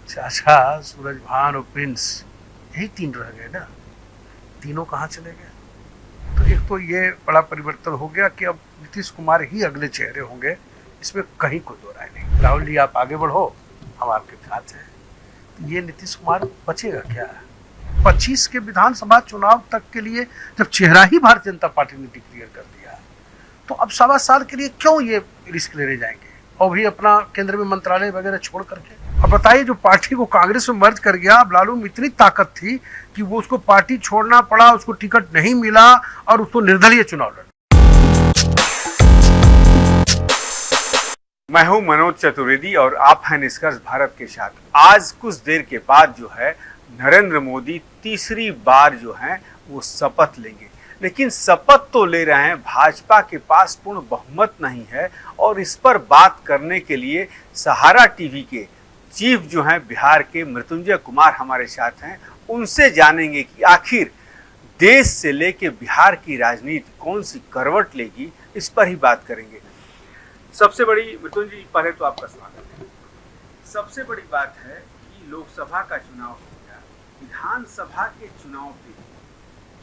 चाचा, सूरजभान और प्रिंस, यही तीन रह गए ना। तीनों कहाँ चले गए? तो एक तो ये बड़ा परिवर्तन हो गया कि अब नीतीश कुमार ही अगले चेहरे होंगे, इसमें कहीं कोई दो राय नहीं। राहुल जी आप आगे बढ़ो, हम आपके साथ हैं। तो ये नीतीश कुमार बचेगा क्या? 25 के विधानसभा चुनाव तक के लिए जब चेहरा ही भारतीय जनता पार्टी ने डिक्लेयर कर दिया, तो अब 1.25 साल के लिए क्यों ये रिस्क लेने जाएंगे, और भी अपना केंद्र में मंत्रालय वगैरह छोड़ करके। अब बताइए, जो पार्टी को कांग्रेस में मर्ज कर गया, अब लालू में इतनी ताकत थी कि वो उसको पार्टी छोड़ना पड़ा, उसको टिकट नहीं मिला और उसको निर्दलीय चुनाव लड़ा। मैं हूं मनोज चतुर्वेदी और आप हैं निष्कर्ष भारत के साथ। आज कुछ देर के बाद जो है नरेंद्र मोदी तीसरी बार जो है वो शपथ लेंगे, लेकिन शपथ तो ले रहे हैं, भाजपा के पास पूर्ण बहुमत नहीं है। और इस पर बात करने के लिए सहारा टीवी के चीफ जो हैं बिहार के मृत्युंजय कुमार हमारे साथ हैं। उनसे जानेंगे कि आखिर देश से लेके बिहार की राजनीति कौन सी करवट लेगी, इस पर ही बात करेंगे। सबसे बड़ी, मृत्युंजय जी पहले तो आपका स्वागत है। सबसे बड़ी बात है कि लोकसभा का चुनाव हो गया, विधानसभा के चुनाव पे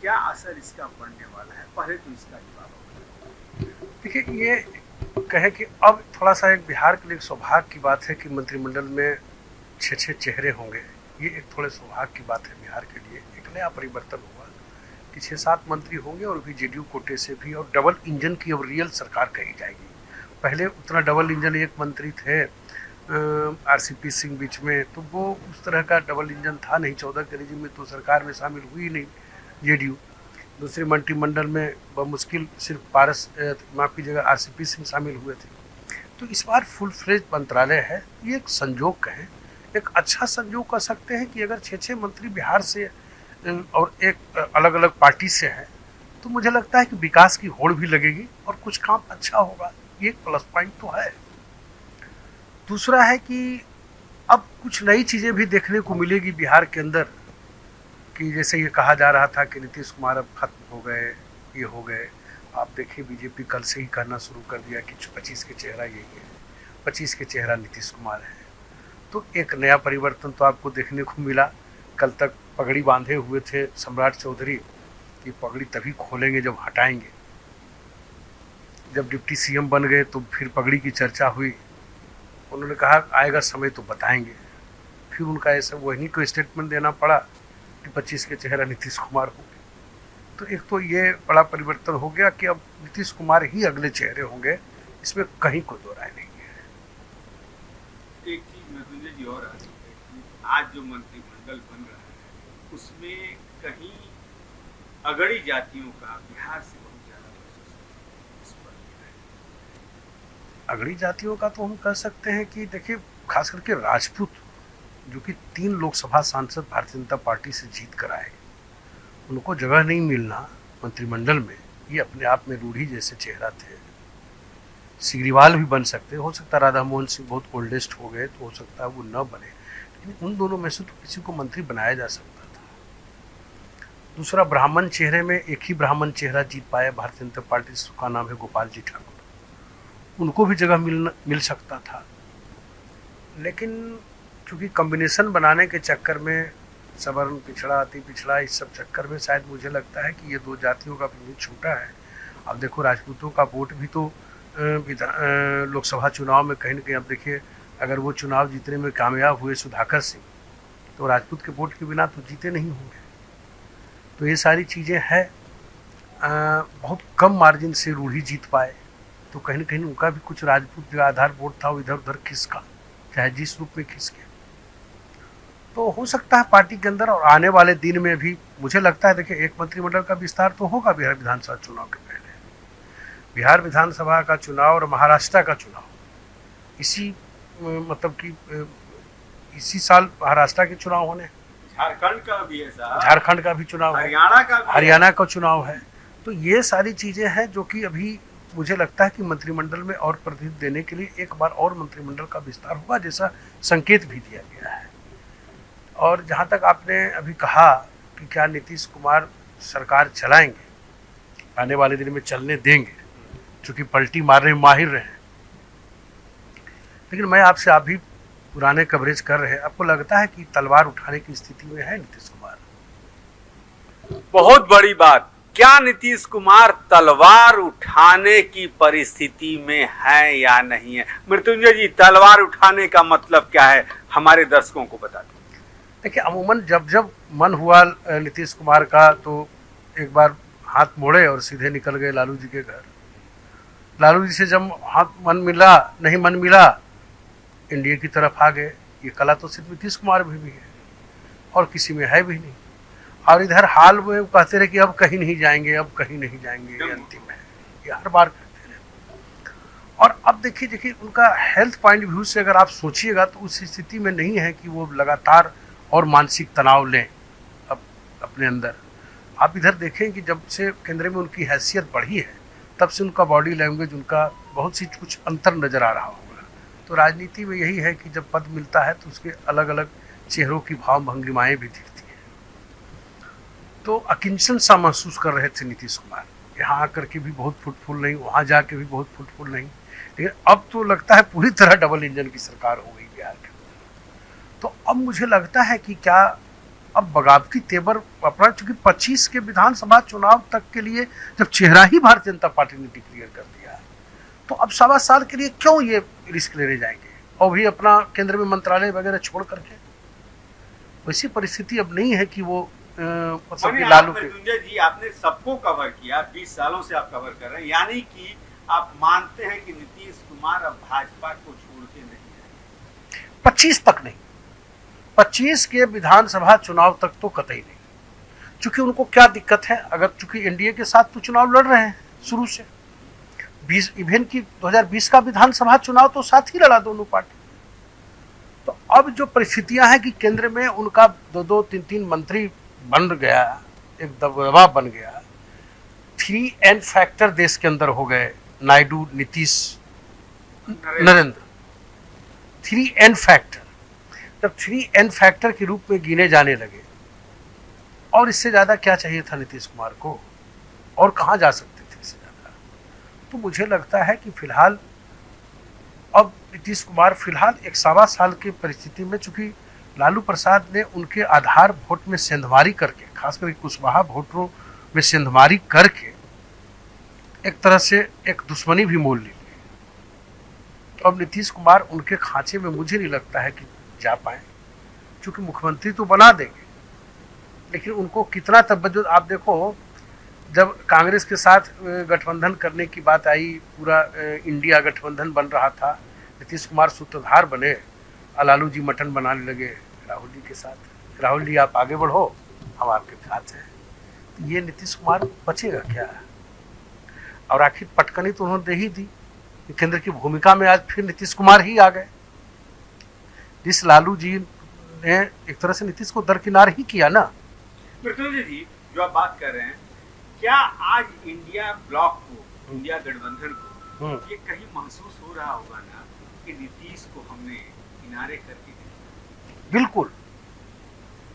क्या असर इसका पड़ने वाला है, पहले तो इसका जवाब। देखिए, ये कहे कि अब थोड़ा सा एक बिहार के लिए सौभाग्य की बात है कि मंत्रिमंडल में 6 चेहरे होंगे। ये एक थोड़े सौभाग्य की बात है बिहार के लिए। एक नया परिवर्तन हुआ कि 6-7 मंत्री होंगे और भी जेडीयू कोटे से भी, और डबल इंजन की अब रियल सरकार कही जाएगी। पहले उतना डबल इंजन एक मंत्री थे आरसीपी सिंह बीच में, तो वो उस तरह का डबल इंजन था नहीं। 14 के रिजिम में तो सरकार में शामिल हुई नहीं जेडीयू। दूसरे मंत्रिमंडल में बमुश्किल सिर्फ पारस माफ की जगह आरसीपी सिंह शामिल हुए थे। तो इस बार फुल फ्लेज मंत्रालय है। ये एक संजोग कहें, एक अच्छा संजोग कह सकते हैं कि अगर 6 मंत्री बिहार से और एक अलग अलग पार्टी से हैं, तो मुझे लगता है कि विकास की होड़ भी लगेगी और कुछ काम अच्छा होगा। ये एक प्लस पॉइंट तो है। दूसरा है कि अब कुछ नई चीज़ें भी देखने को मिलेगी बिहार के अंदर, कि जैसे ये कहा जा रहा था कि नीतीश कुमार अब खत्म हो गए, ये हो गए। आप देखिए, बीजेपी कल से ही कहना शुरू कर दिया कि 25 के चेहरा यही है, 25 के चेहरा नीतीश कुमार है। तो एक नया परिवर्तन तो आपको देखने को मिला। कल तक पगड़ी बांधे हुए थे सम्राट चौधरी, ये पगड़ी तभी खोलेंगे जब हटाएंगे। जब डिप्टी सीएम बन गए तो फिर पगड़ी की चर्चा हुई। उन्होंने कहा आएगा समय तो बताएंगे। फिर उनका ऐसा वही को स्टेटमेंट देना पड़ा कि 25 के चेहरा नीतीश कुमार होंगे। तो एक तो ये बड़ा परिवर्तन हो गया कि अब नीतीश कुमार ही अगले चेहरे होंगे, इसमें कहीं कोई दो राय नहीं है। एक चीज मृत्युंजय जी और आज जो मंत्रिमंडल बन रहा है उसमें कहीं अगड़ी जातियों का बिहार से बहुत ज्यादा इस पर अगड़ी जातियों का तो हम कह सकते हैं कि देखिए, खास करके राजपूत जो कि 3 लोकसभा सांसद भारतीय जनता पार्टी से जीत कर आए, उनको जगह नहीं मिलना मंत्रिमंडल में, ये अपने आप में रूढ़ी जैसे चेहरा थे। सिग्रीवाल भी बन सकते, हो सकता है राधा मोहन सिंह बहुत ओल्डेस्ट हो गए तो हो सकता है वो न बने, लेकिन उन दोनों में से तो किसी को मंत्री बनाया जा सकता था। दूसरा, ब्राह्मण चेहरे में एक ही ब्राह्मण चेहरा जीत पाया भारतीय जनता पार्टी, उसका नाम है गोपाल जी ठाकुर। उनको भी जगह मिल सकता था, लेकिन क्योंकि कॉम्बिनेशन बनाने के चक्कर में, सवर्ण पिछड़ा अति पिछड़ा, इस सब चक्कर में शायद मुझे लगता है कि ये 2 जातियों का भी छूटा है। अब देखो, राजपूतों का वोट भी तो लोकसभा चुनाव में कहीं ना कहीं, अब देखिए अगर वो चुनाव जीतने में कामयाब हुए सुधाकर सिंह, तो राजपूत के वोट के बिना तो जीते नहीं होंगे। तो ये सारी चीज़ें हैं। बहुत कम मार्जिन से रूढ़ी जीत पाए, तो कहीं ना कहीं उनका भी कुछ राजपूत जो आधार वोट था वो इधर उधर खिसका, चाहे जिस रूप में खिसके। तो हो सकता है पार्टी के अंदर और आने वाले दिन में भी, मुझे लगता है देखिए, एक मंत्रिमंडल का विस्तार तो होगा बिहार विधानसभा चुनाव के पहले। बिहार विधानसभा का चुनाव और महाराष्ट्र का चुनाव इसी मतलब कि इसी साल महाराष्ट्र के चुनाव होने, झारखंड का भी है, झारखंड का भी चुनाव है, हरियाणा का चुनाव है। तो ये सारी चीज़ें हैं जो कि अभी मुझे लगता है कि मंत्रिमंडल में और प्रतिनिधित्व देने के लिए एक बार और मंत्रिमंडल का विस्तार होगा, जैसा संकेत भी दिया गया है। और जहाँ तक आपने अभी कहा कि क्या नीतीश कुमार सरकार चलाएंगे, आने वाले दिन में चलने देंगे, चूँकि पलटी मारने में माहिर रहे हैं। लेकिन मैं आपसे अभी पुराने कवरेज कर रहे हैं, आपको लगता है कि तलवार उठाने की स्थिति में है नीतीश कुमार? बहुत बड़ी बात, क्या नीतीश कुमार तलवार उठाने की परिस्थिति में है या नहीं है? मृत्युंजय जी, तलवार उठाने का मतलब क्या है, हमारे दर्शकों को बता दें। देखिए, अमूमन जब जब मन हुआ नीतीश कुमार का तो एक बार हाथ मोड़े और सीधे निकल गए लालू जी के घर। लालू जी से जब हाथ मन मिला, नहीं मन मिला, इंडिया की तरफ आ गए। ये कला तो सिर्फ नीतीश कुमार भी है और किसी में है भी नहीं। और इधर हाल में वो कहते रहे कि अब कहीं नहीं जाएंगे, अब कहीं नहीं जाएंगे, ये अंतिम है, ये हर बार कहते रहे। और अब देखिए उनका हेल्थ पॉइंट व्यू से अगर आप सोचिएगा तो उस स्थिति में नहीं है कि वो लगातार और मानसिक तनाव लें अब अपने अंदर। आप इधर देखें कि जब से केंद्र में उनकी हैसियत बढ़ी है तब से उनका बॉडी लैंग्वेज, उनका बहुत सी कुछ अंतर नज़र आ रहा होगा। तो राजनीति में यही है कि जब पद मिलता है तो उसके अलग अलग चेहरों की भाव भंगिमाएँ भी दिखती हैं। तो अकिंचन सा महसूस कर रहे थे नीतीश कुमार, यहाँ आकर के भी बहुत फुटफुल नहीं, वहाँ जाके भी बहुत फुटफुल नहीं, लेकिन अब तो लगता है पूरी तरह डबल इंजन की सरकार हो गई बिहार के। तो अब मुझे लगता है कि क्या अब बगावती तेवर अपना, चूंकि 25 के विधानसभा चुनाव तक के लिए जब चेहरा ही भारतीय जनता पार्टी ने डिक्लेयर कर दिया है तो अब 1.25 साल के लिए क्यों ये रिस्क लेने जाएंगे, और भी अपना केंद्र में मंत्रालय वगैरह छोड़ करके। वैसी परिस्थिति अब नहीं है कि वो मतलब कि लालू के। जी, आपने सबको कवर किया, 20 सालों से आप कवर कर रहे हैं, यानी कि आप मानते हैं कि नीतीश कुमार अब भाजपा को छोड़ के नहीं जाएंगे? 25 तक नहीं, 25 के विधानसभा चुनाव तक तो कतई नहीं। चूंकि उनको क्या दिक्कत है, अगर चूंकि एनडीए के साथ तो चुनाव लड़ रहे हैं शुरू से, 20 इवेंट की 2020 का विधानसभा चुनाव तो साथ ही लड़ा दोनों पार्टी। तो अब जो परिस्थितियां हैं कि केंद्र में उनका 2-2, 3-3 मंत्री बन गया, एक दबदबा बन गया, 3N फैक्टर देश के अंदर हो गए, नायडू, नीतीश, नरेंद्र, 3N फैक्टर। जब 3N फैक्टर के रूप में गिने जाने लगे, और इससे ज्यादा क्या चाहिए था नीतीश कुमार को, और कहां जा सकते थे इससे ज्यादा? तो मुझे लगता है कि फिलहाल अब नीतीश कुमार फिलहाल एक 1.25 साल की परिस्थिति में, चूंकि लालू प्रसाद ने उनके आधार वोट में सेंधमारी करके, खासकर कुशवाहा वोटरों में सेंधमारी करके एक तरह से एक दुश्मनी भी मोल ली। तो अब नीतीश कुमार उनके खांचे में मुझे नहीं लगता है कि जा पाए, क्योंकि मुख्यमंत्री तो बना देंगे, लेकिन उनको कितना तवज्जो। आप देखो, जब कांग्रेस के साथ गठबंधन करने की बात आई, पूरा इंडिया गठबंधन बन रहा था, नीतीश कुमार सूत्रधार बने, लालू जी मटन बनाने लगे राहुल जी के साथ। राहुल जी आप आगे बढ़ो, हम आपके साथ हैं। तो ये नीतीश कुमार बचेगा क्या? और आखिर पटकनी तो उन्होंने दे ही दी। केंद्र की भूमिका में आज फिर नीतीश कुमार ही आ गए। जिस लालू जी ने एक तरह से नीतीश को दरकिनार ही किया ना। मृत्युंजय जी, जो आप बात कर रहे हैं, क्या आज इंडिया ब्लॉक को, इंडिया गठबंधन को ये कहीं महसूस हो रहा होगा ना कि नीतीश को हमने किनारे करके दिया? बिल्कुल,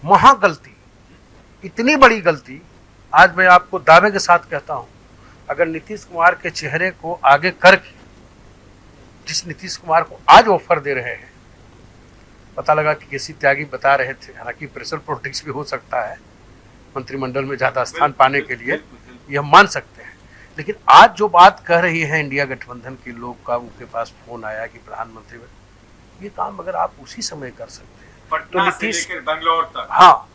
महा गलती, इतनी बड़ी गलती। आज मैं आपको दावे के साथ कहता हूं, अगर नीतीश कुमार के चेहरे को आगे करके, जिस नीतीश कुमार को आज ऑफर दे रहे हैं, पता लगा कि केसी त्यागी बता रहे थे, हालांकि प्रेशर पॉलिटिक्स भी हो सकता है मंत्रिमंडल में ज्यादा स्थान पाने के लिए, ये हम मान सकते हैं, लेकिन आज जो बात कह रही है इंडिया गठबंधन के लोग का, उनके पास फोन आया कि प्रधानमंत्री, ये काम अगर आप उसी समय कर सकते हैं तो नीतीश, बंगलौर तक, हाँ,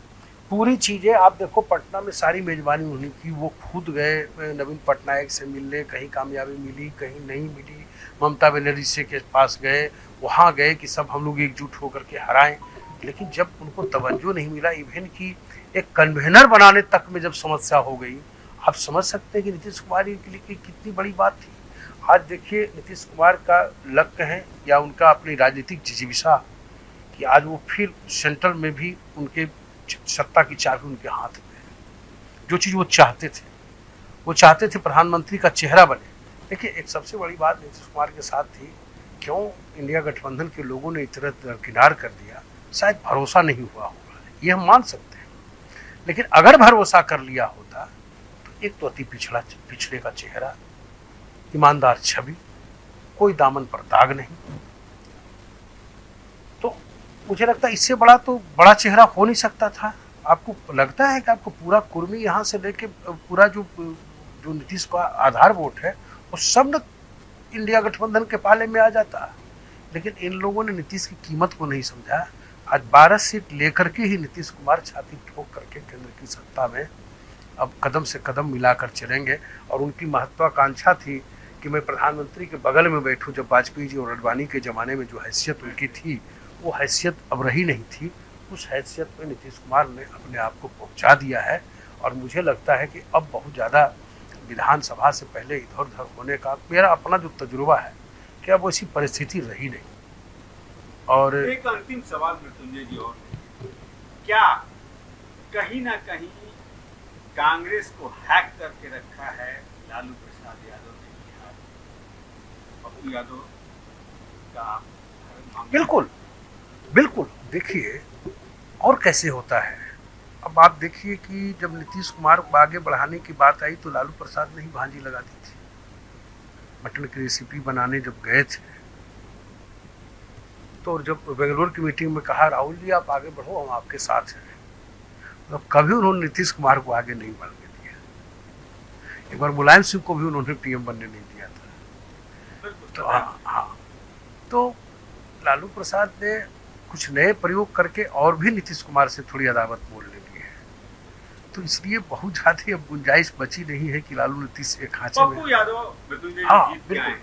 पूरी चीजें आप देखो, पटना में सारी मेजबानी उन्हीं की, वो खुद गए नवीन पटनायक से मिलने, कहीं कामयाबी मिली, कहीं नहीं मिली, ममता बनर्जी से के पास गए, वहाँ गए कि सब हम लोग एकजुट होकर के हराएं, लेकिन जब उनको तवज्जो नहीं मिला, इवन की एक कन्वेनर बनाने तक में जब समस्या हो गई, आप समझ सकते हैं कि नीतीश कुमार के लिए कितनी बड़ी बात थी। आज देखिए नीतीश कुमार का लक्ष्य है या उनका अपनी राजनीतिक जिजीविषा कि आज वो फिर सेंट्रल में भी उनके सत्ता की चाबी उनके हाथ में है। जो चीज़ वो चाहते थे प्रधानमंत्री का चेहरा बने। देखिए, एक सबसे बड़ी बात नीतीश कुमार के साथ थी, क्यों इंडिया गठबंधन के लोगों ने इतना दरकिनार कर दिया, शायद भरोसा नहीं हुआ होगा, ये हम मान सकते हैं, लेकिन अगर भरोसा कर लिया होता तो एक तो अति पिछड़े का चेहरा, ईमानदार छवि, कोई दामन पर दाग नहीं, तो मुझे लगता है इससे बड़ा तो बड़ा चेहरा हो नहीं सकता था। आपको लगता है कि आपको पूरा कुर्मी यहाँ से लेके पूरा जो जो नीतीश का आधार वोट है वो सब न इंडिया गठबंधन के पाले में आ जाता, लेकिन इन लोगों ने नीतीश की कीमत को नहीं समझा। आज 12 सीट लेकर के ही नीतीश कुमार छाती ठोक करके केंद्र की सत्ता में अब कदम से कदम मिलाकर चलेंगे। और उनकी महत्वाकांक्षा थी कि मैं प्रधानमंत्री के बगल में बैठूं। जब वाजपेयी जी और अडवाणी के ज़माने में जो हैसियत उनकी थी वो हैसियत अब रही नहीं थी। उस हैसियत में नीतीश कुमार ने अपने आप को पहुंचा दिया है। और मुझे लगता है कि अब बहुत ज़्यादा विधानसभा से पहले इधर उधर होने का मेरा अपना जो तजुर्बा है कि अब वैसी परिस्थिति रही नहीं। और एक अंतिम सवाल मृत्युंजय जी, और क्या कहीं ना कहीं कांग्रेस को हैक करके रखा है लालू प्रसाद यादव ने बिहार, पप्पू यादव का? बिल्कुल बिल्कुल, देखिए और कैसे होता है। अब आप देखिए कि जब नीतीश कुमार को आगे बढ़ाने की बात आई तो लालू प्रसाद ने ही भांजी लगा दी थी। मटन की रेसिपी बनाने जब गए थे तो जब बेंगलोर की मीटिंग में कहा राहुल जी आप आगे बढ़ो हम आपके साथ हैं, तो कभी उन्होंने नीतीश कुमार को आगे नहीं बढ़ने दिया। एक बार मुलायम सिंह को भी उन्होंने पीएम बनने नहीं दिया था। तो हाँ, तो लालू प्रसाद ने कुछ नए प्रयोग करके और भी नीतीश कुमार से थोड़ी अदावत मोल ले ली है। तो इसलिए बहुत ज्यादा अब गुंजाइश बची नहीं है कि लालू नीतीश एक खांचे में। पप्पू यादव हाँ, जीत के आए हैं।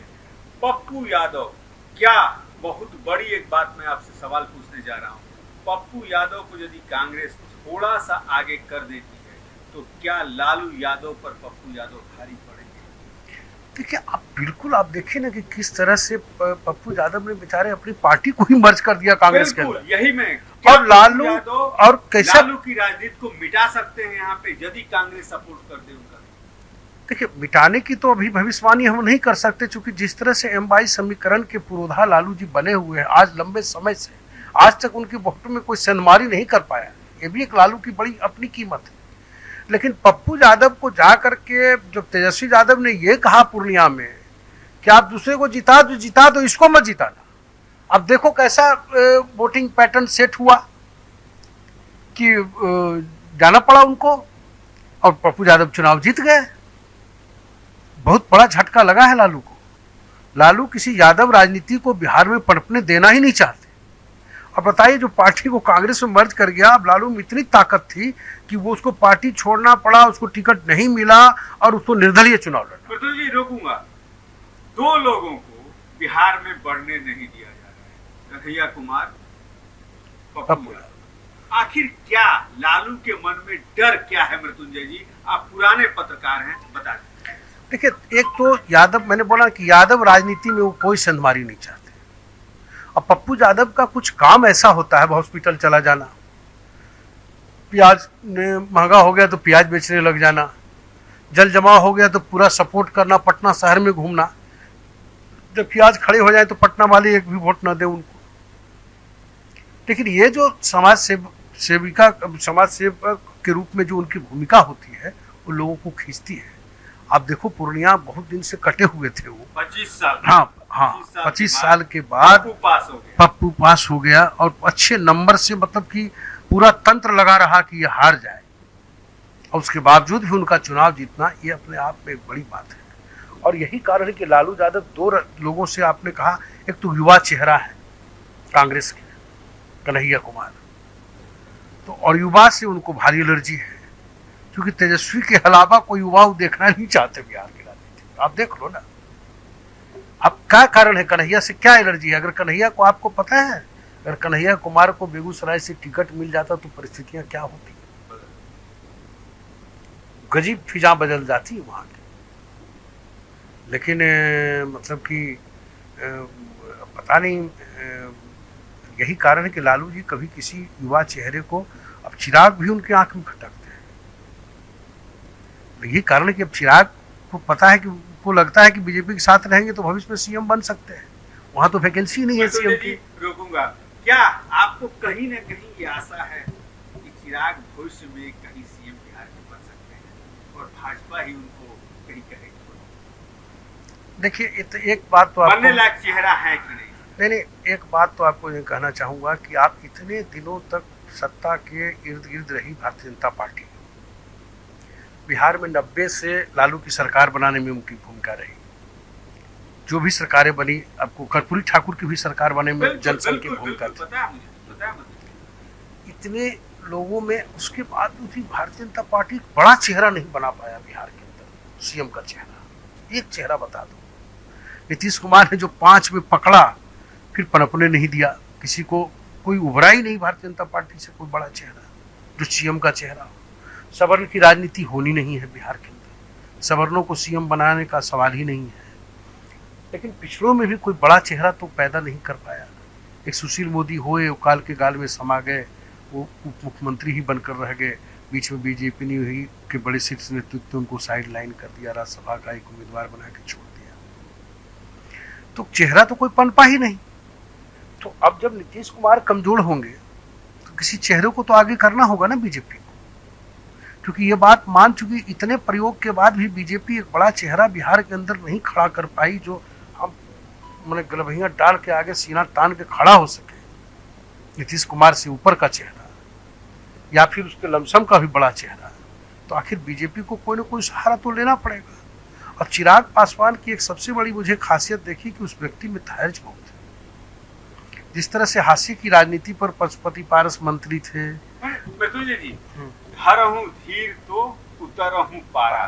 पप्पू यादव, क्या बहुत बड़ी एक बात मैं आपसे सवाल पूछने जा रहा हूँ, पप्पू यादव को यदि कांग्रेस थोड़ा सा आगे कर देती है तो क्या लालू यादव पर पप्पू यादव भारी पड़ेंगे? देखिए आप बिल्कुल आप देखिए ना कि किस तरह से पप्पू यादव ने बेचारे अपनी पार्टी को ही मर्ज कर दिया कांग्रेस के अंदर। यही मैं, और लालू और कैसे लालू की राजनीति को मिटा सकते हैं यहाँ पे यदि कांग्रेस सपोर्ट कर दे उनका? देखिए मिटाने की तो अभी भविष्यवाणी हम नहीं कर सकते, क्योंकि जिस तरह से M22 समीकरण के पुरोधा लालू जी बने हुए हैं आज लंबे समय से, आज तक उनकी वोटों में कोई सेंधमारी नहीं कर पाया। ये भी एक लालू की बड़ी अपनी कीमत है। लेकिन पप्पू यादव को जा करके जब तेजस्वी यादव ने ये कहा पूर्णिया में कि आप दूसरे को जिता दो इसको मत जिताना, अब देखो कैसा वोटिंग पैटर्न सेट हुआ कि जाना पड़ा उनको और पप्पू यादव चुनाव जीत गए। बहुत बड़ा झटका लगा है लालू को। लालू किसी यादव राजनीति को बिहार में पनपने देना ही नहीं चाहते। अब बताइए जो पार्टी को कांग्रेस में मर्ज कर गया, अब लालू में इतनी ताकत थी कि वो उसको पार्टी छोड़ना पड़ा, उसको टिकट नहीं मिला और उसको निर्दलीय चुनाव लड़ना। तो जी रोकूंगा, दो लोगों को बिहार में बढ़ने नहीं दिया जा रहा है, कन्हैया कुमार, पप्पू यादव। आखिर क्या लालू के मन में डर क्या है मृत्युंजय जी? आप पुराने पत्रकार हैं, बता दें। देखिए एक तो यादव, मैंने बोला कि यादव राजनीति में वो कोई संधमारी नहीं चाहते। अब पप्पू यादव का कुछ काम ऐसा होता है, हॉस्पिटल चला जाना, प्याज महंगा हो गया तो प्याज बेचने लग जाना, जल जमाव हो गया तो पूरा सपोर्ट करना, पटना शहर में घूमना, जब प्याज खड़े हो जाए तो पटना वाले एक भी वोट न दे उनको। लेकिन ये जो समाज सेवक के रूप में जो उनकी भूमिका होती है वो लोगों को खींचती है। आप देखो पूर्णिया बहुत दिन से कटे हुए थे वो 25 साल, हाँ 25 साल के बाद पप्पू पास हो गया और अच्छे नंबर से, मतलब कि पूरा तंत्र लगा रहा कि ये हार जाए और उसके बावजूद भी उनका चुनाव जीतना ये अपने आप में एक बड़ी बात है। और यही कारण है कि लालू यादव दो लोगों से आपने कहा, एक तो युवा चेहरा है कांग्रेस के कन्हैया कुमार, तो और युवा से उनको भारी एलर्जी है, क्योंकि तेजस्वी के अलावा कोई युवा देखना नहीं चाहते बिहार की राजनीति। आप देख लो ना, अब क्या कारण है, कन्हैया से क्या एलर्जी है? अगर कन्हैया को आपको पता है, अगर कन्हैया कुमार को बेगूसराय से टिकट मिल जाता तो परिस्थितियां क्या होती, गजीब फिजा बदल जाती है वहां की। लेकिन मतलब कि पता नहीं, यही कारण है कि लालू जी कभी किसी युवा चेहरे को, अब चिराग भी उनकी आंख में खटकते हैं, यही कारण है कि अब चिराग को पता है कि को लगता है कि बीजेपी के साथ रहेंगे तो भविष्य में सीएम बन सकते हैं। वहां तो वैकेंसी नहीं है सीएम की। रोकूंगा, क्या आपको कहीं ना कहीं ये आशा है कि चिराग भविष्य में कहीं सीएम बिहार के बन सकते हैं और भाजपा ही उनको कहीं कहेगी? देखिए एक बात तो बनने लायक चेहरा है कि नहीं? नहीं, एक बात तो आपको ये कहना चाहूँगा कि आप इतने दिनों तक सत्ता के इर्द गिर्द रही भारतीय जनता पार्टी, बिहार में 90 से लालू की सरकार बनाने में उनकी भूमिका रही, जो भी सरकारें बनी, आपको कर्पूरी ठाकुर की भी सरकार बनने में जनसंघ की भूमिका थी। इतने लोगों में उसके बाद भी भारतीय जनता पार्टी बड़ा चेहरा नहीं बना पाया बिहार के अंदर, सीएम का चेहरा। एक चेहरा बता दो, नीतीश कुमार ने जो 5 में पकड़ा फिर पनपने नहीं दिया, किसी को कोई उभरा ही नहीं भारतीय जनता पार्टी से कोई बड़ा चेहरा जो सीएम का चेहरा हो। सवर्ण की राजनीति होनी नहीं है बिहार के अंदर, सवर्णों को सीएम बनाने का सवाल ही नहीं है। लेकिन पिछड़ों में भी कोई बड़ा चेहरा तो पैदा नहीं कर पाया। एक सुशील मोदी हुए, उकाल के गाल में समा गए, वो उप मुख्यमंत्री ही बनकर रह गए। बीच में बीजेपी ने हुई कि बड़े शीर्ष नेतृत्व उनको साइड लाइन कर दिया, राज्यसभा का एक उम्मीदवार बना के छोड़ दिया, तो चेहरा तो कोई पनपा ही नहीं। तो अब जब नीतीश कुमार कमजोर होंगे तो किसी चेहरे को तो आगे करना होगा ना बीजेपी को, क्योंकि ये बात मान चुकी, इतने प्रयोग के बाद भी बीजेपी एक बड़ा चेहरा बिहार के अंदर नहीं खड़ा कर पाई जो हम मैंने गलभैया डाल के आगे सीना तान के खड़ा हो सके, नीतीश कुमार से ऊपर का चेहरा या फिर उसके लमसम का भी बड़ा चेहरा। तो आखिर बीजेपी को कोई ना कोई सहारा तो लेना पड़ेगा। और चिराग पासवान की एक सबसे बड़ी मुझे खासियत देखी कि उस व्यक्ति में धैर्य बहुत है। जिस तरह से हास्य की राजनीति पर पशुपति पारस मंत्री थे, मृत्युंजय जी, धरहूं धीर तो उतरहूं पारा,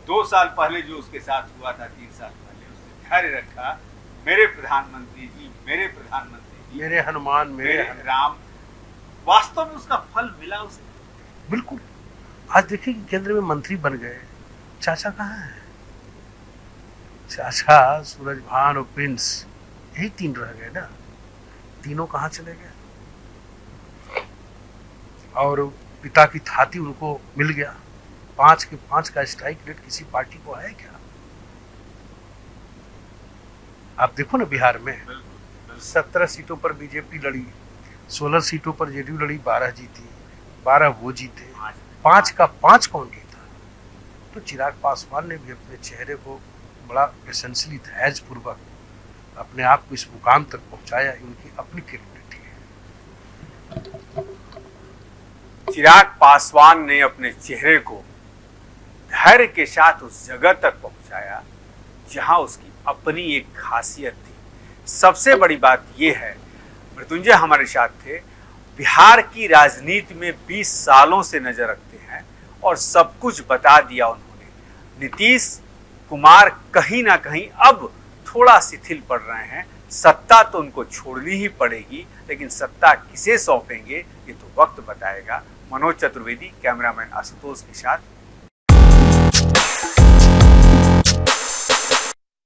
2 साल पहले जो उसके साथ हुआ था, 3 साल पहले उसने धैर्य रखा। मेरे प्रधानमंत्री जी, मेरे प्रधानमंत्री जी, मेरे हनुमान, मेरे राम, वास्तव में उसका फल मिला उसे। बिल्कुल। आज देखिए कि केंद्र में मंत्री बन गए, चाचा कहाँ है? चाचा, सूरजभान और प्रिंस, यही 3 रह गए ना, तीनों कहाँ चले गए? और पिता की थाती उनको मिल गया। 5 के 5 का स्ट्राइक रेट किसी पार्टी को है क्या? आप देखो ना, बिहार में 17 सीटों पर बीजेपी लड़ी, 16 सीटों पर जेडीयू लड़ी, 12 जीती, 12 वो जीते, 5 का 5 कौन जीता? तो चिराग पासवान ने भी अपने चेहरे को बड़ा एसेंशियली धैर्य पूर्वक अपने आप को इस मुकाम तक पहुंचाया, उनकी अपनी कैपेबिलिटी है। चिराग पासवान ने अपने चेहरे को धैर्य के साथ उस जगह तक पहुंचाया जहां उसकी अपनी एक खासियत थी। सबसे बड़ी बात यह है, मृत्युंजय हमारे साथ थे, बिहार की राजनीति में 20 सालों से नजर रखते हैं और सब कुछ बता दिया उन्होंने। नीतीश कुमार कहीं ना कहीं अब थोड़ा शिथिल पड़ रहे हैं। सत्ता तो उनको छोड़नी ही पड़ेगी, लेकिन सत्ता किसे सौंपेंगे ये तो वक्त बताएगा। मनोज चतुर्वेदी, कैमरामैन आशुतोष के साथ।